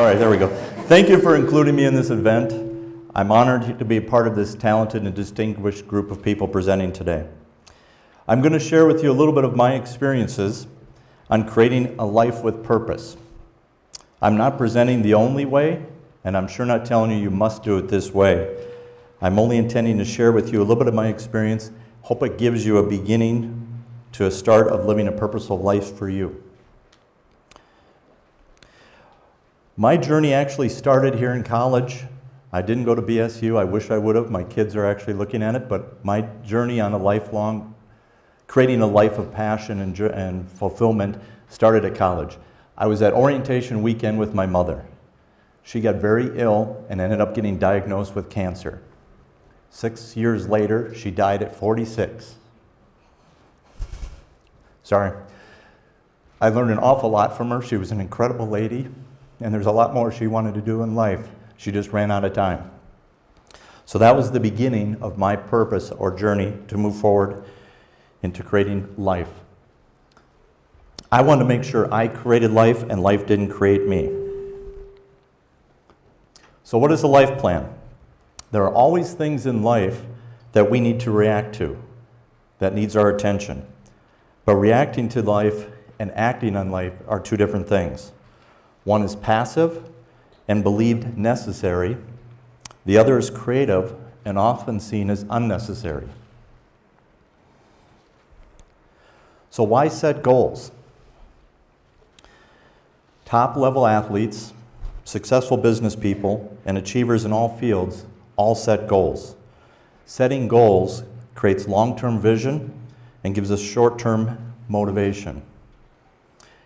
All right, there we go. Thank you for including me in this event. I'm honored to be a part of this talented and distinguished group of people presenting today. I'm going to share with you a little bit of my experiences on creating a life with purpose. I'm not presenting the only way, and I'm sure not telling you you must do it this way. I'm only intending to share with you a little bit of my experience. Hope it gives you a beginning to a start of living a purposeful life for you. My journey actually started here in college. I didn't go to BSU. I wish I would have. My kids are actually looking at it, but my journey on a lifelong, creating a life of passion and fulfillment started at college. I was at orientation weekend with my mother. She got very ill and ended up getting diagnosed with cancer. 6 years later, she died at 46. Sorry. I learned an awful lot from her. She was an incredible lady, and there's a lot more she wanted to do in life. She just ran out of time. So that was the beginning of my purpose or journey to move forward into creating life. I wanted to make sure I created life and life didn't create me. So what is a life plan? There are always things in life that we need to react to, that needs our attention. But reacting to life and acting on life are two different things. One is passive and believed necessary. The other is creative and often seen as unnecessary. So why set goals? Top-level athletes, successful business people, and achievers in all fields all set goals. Setting goals creates long-term vision and gives us short-term motivation.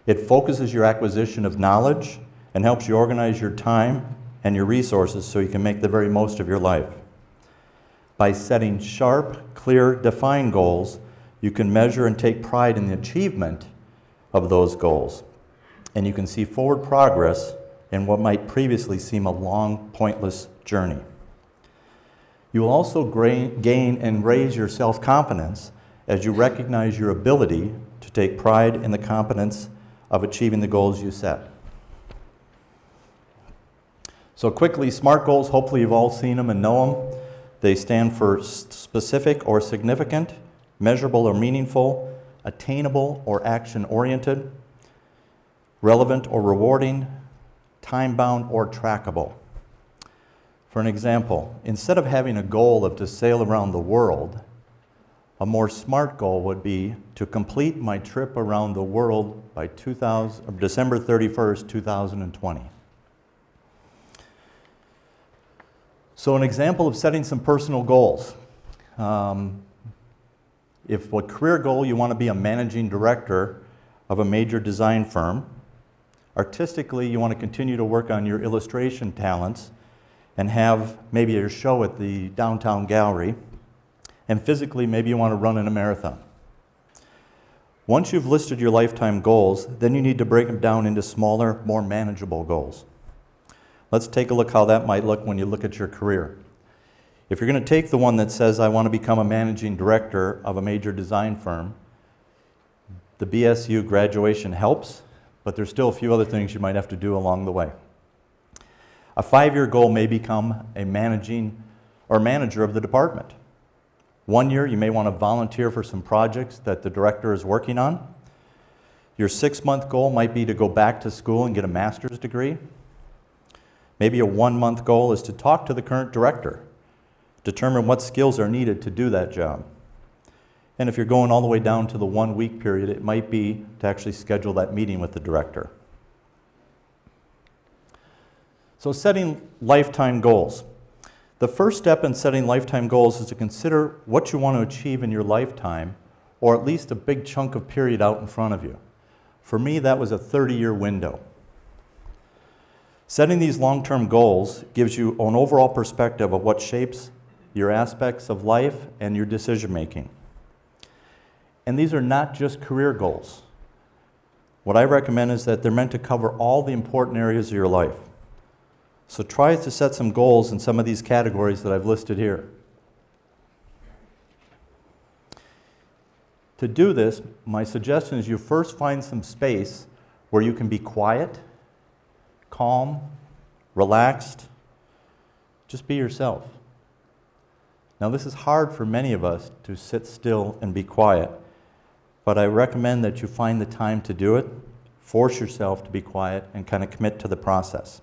It focuses your acquisition of knowledge and helps you organize your time and your resources so you can make the very most of your life. By setting sharp, clear, defined goals, you can measure and take pride in the achievement of those goals. And you can see forward progress in what might previously seem a long, pointless journey. You will also gain and raise your self-confidence as you recognize your ability to take pride in the competence of achieving the goals you set. So quickly, SMART goals, hopefully you've all seen them and know them. They stand for specific or significant, measurable or meaningful, attainable or action-oriented, relevant or rewarding, time-bound or trackable. For an example, instead of having a goal of to sail around the world, a more SMART goal would be to complete my trip around the world by December 31st, 2020. So an example of setting some personal goals. If a career goal, you want to be a managing director of a major design firm. Artistically, you want to continue to work on your illustration talents and have maybe a show at the downtown gallery. And physically, maybe you want to run in a marathon. Once you've listed your lifetime goals, then you need to break them down into smaller, more manageable goals. Let's take a look how that might look when you look at your career. If you're going to take the one that says, I want to become a managing director of a major design firm, the BSU graduation helps, but there's still a few other things you might have to do along the way. A 5-year goal may become a managing or manager of the department. 1 year, you may want to volunteer for some projects that the director is working on. Your 6-month goal might be to go back to school and get a master's degree. Maybe a 1-month goal is to talk to the current director, determine what skills are needed to do that job. And if you're going all the way down to the 1-week period, it might be to actually schedule that meeting with the director. So setting lifetime goals. The first step in setting lifetime goals is to consider what you want to achieve in your lifetime, or at least a big chunk of period out in front of you. For me, that was a 30-year window. Setting these long-term goals gives you an overall perspective of what shapes your aspects of life and your decision-making. And these are not just career goals. What I recommend is that they're meant to cover all the important areas of your life. So try to set some goals in some of these categories that I've listed here. To do this, my suggestion is you first find some space where you can be quiet, calm, relaxed. Just be yourself. Now, this is hard for many of us to sit still and be quiet, but I recommend that you find the time to do it. Force yourself to be quiet and kind of commit to the process.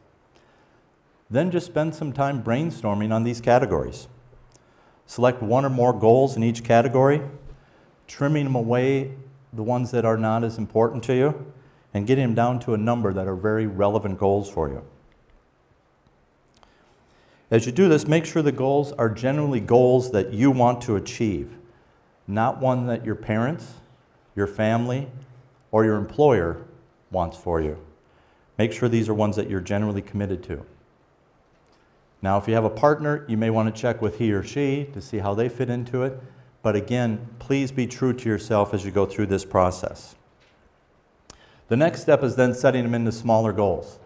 Then just spend some time brainstorming on these categories. Select one or more goals in each category, trimming them away, the ones that are not as important to you, and getting them down to a number that are very relevant goals for you. As you do this, make sure the goals are generally goals that you want to achieve, not one that your parents, your family, or your employer wants for you. Make sure these are ones that you're generally committed to. Now, if you have a partner, you may want to check with he or she to see how they fit into it. But again, please be true to yourself as you go through this process. The next step is then setting them into smaller goals.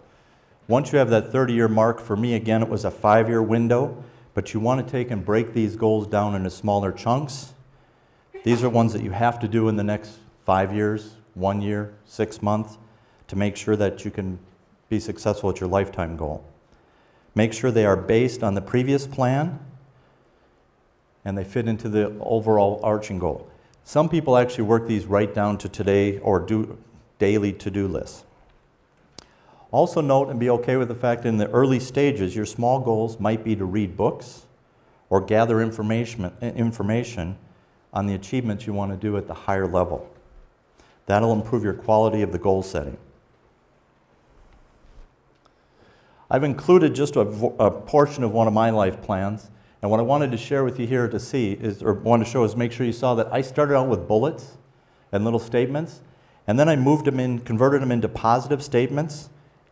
Once you have that 30-year mark, for me, again, it was a 5-year window, but you want to take and break these goals down into smaller chunks. These are ones that you have to do in the next 5 years, 1 year, 6 months, to make sure that you can be successful at your lifetime goal. Make sure they are based on the previous plan and they fit into the overall arching goal. Some people actually work these right down to today or do daily to-do lists. Also note and be okay with the fact in the early stages, your small goals might be to read books or gather information on the achievements you want to do at the higher level. That'll improve your quality of the goal setting. I've included just a portion of one of my life plans, and what I wanted to share with you here to see is, or wanted to show is, make sure you saw that I started out with bullets and little statements, and then I moved them in, converted them into positive statements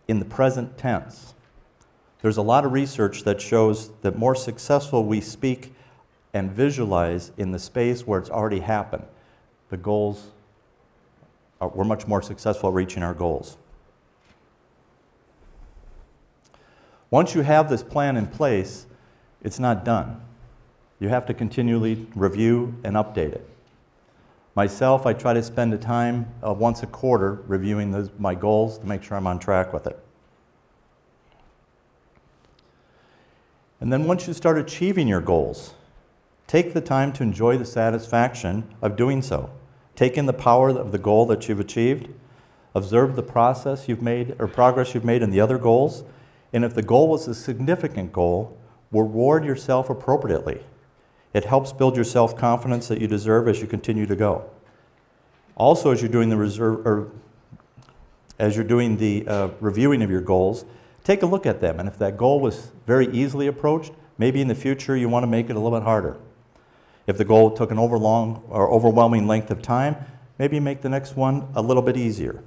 in the present tense. There's a lot of research that shows that more successful we speak and visualize in the space where it's already happened, the goals, we're much more successful at reaching our goals. Once you have this plan in place, it's not done. You have to continually review and update it. Myself, I try to spend a time once a quarter reviewing my goals to make sure I'm on track with it. And then once you start achieving your goals, take the time to enjoy the satisfaction of doing so. Take in the power of the goal that you've achieved. Observe the process you've made or progress you've made in the other goals. And if the goal was a significant goal, reward yourself appropriately. It helps build your self-confidence that you deserve as you continue to go. Also, as you're doing the reviewing of your goals, take a look at them. And if that goal was very easily approached, maybe in the future you want to make it a little bit harder. If the goal took an overwhelming length of time, maybe make the next one a little bit easier.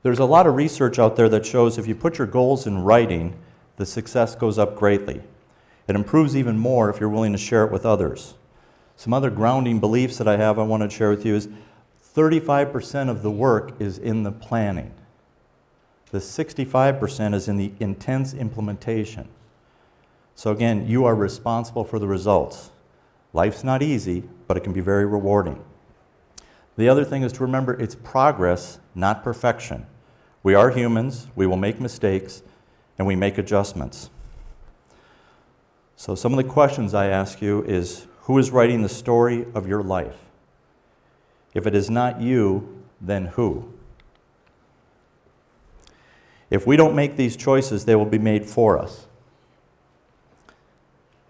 There's a lot of research out there that shows if you put your goals in writing, the success goes up greatly. It improves even more if you're willing to share it with others. Some other grounding beliefs that I want to share with you is 35% of the work is in the planning. The 65% is in the intense implementation. So again, you are responsible for the results. Life's not easy, but it can be very rewarding. The other thing is to remember it's progress, not perfection. We are humans, we will make mistakes, and we make adjustments. So some of the questions I ask you is, who is writing the story of your life? If it is not you, then who? If we don't make these choices, they will be made for us.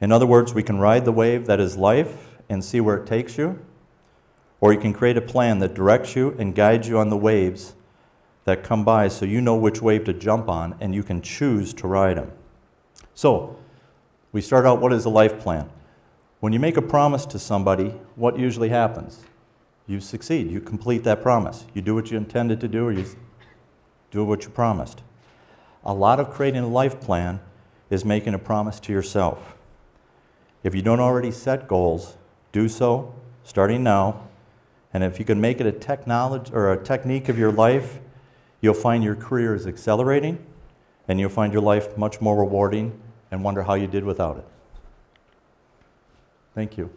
In other words, we can ride the wave that is life and see where it takes you, or you can create a plan that directs you and guides you on the waves that come by so you know which wave to jump on and you can choose to ride them. So, we start out, what is a life plan? When you make a promise to somebody, what usually happens? You succeed, you complete that promise. You do what you intended to do, or you do what you promised. A lot of creating a life plan is making a promise to yourself. If you don't already set goals, do so, starting now. And if you can make it a technique of your life, you'll find your career is accelerating, and you'll find your life much more rewarding and wonder how you did without it. Thank you.